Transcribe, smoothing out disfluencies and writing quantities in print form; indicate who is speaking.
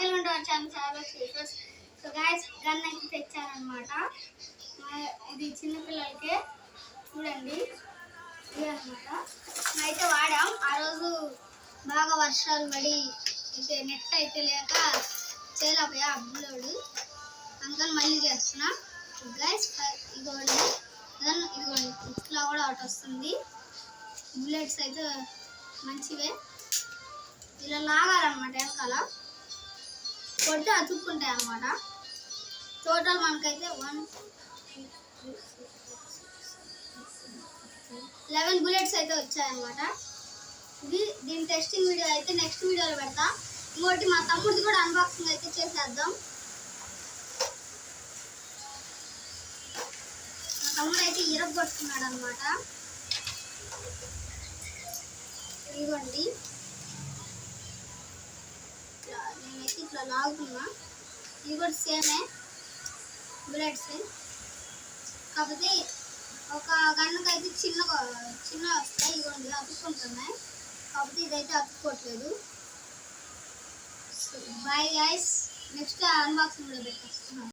Speaker 1: Special ఉంటే వచ్చాను చాలా స్పెషల్. సో గైస్ గన్ అయితే తెచ్చానమాట. ఇది చిన్నపిల్లలకే చూడండి, ఇది అనమాట. అయితే వాడాం ఆ రోజు బాగా వర్షాలు పడి అయితే నెట్ అయితే లేక చేయలేకపోయా అప్లోడ్, అందుకని మళ్ళీ చేస్తున్నా గైస్. ఇదిగోండి ఇట్లా కూడా ఒకటి వస్తుంది. బుల్లెట్స్ అయితే మంచివే, ఇలా లాగాలన్నమాట, వెనకాల కొడితే అతుక్కుంటాయి అన్నమాట. టోటల్ మనకైతే 11 బుల్లెట్స్ అయితే వచ్చాయన్నమాట. దీని టెస్టింగ్ వీడియో అయితే నెక్స్ట్ వీడియోలో పెడతా. ఇంకోటి మా తమ్ముడిది కూడా అన్బాక్సింగ్ అయితే చేసేద్దాం. మా తమ్ముడు అయితే ఇరగొట్టుకున్నాడు అనమాట. ఇదిగోండి, నేనైతే ఇట్లా లాగుతున్నా. ఇది కూడా సేమే బుల్లెట్స్, కాకపోతే ఒక గన్నుకైతే చిన్న వస్తాయి. ఇదిగోండి అతుక్కుంటున్నాయి, కాకపోతే ఇదైతే అతుక్కోవట్లేదు. బాయ్ గైస్, నెక్స్ట్ అన్బాక్సింగ్ కూడా పెట్టేస్తున్నాను.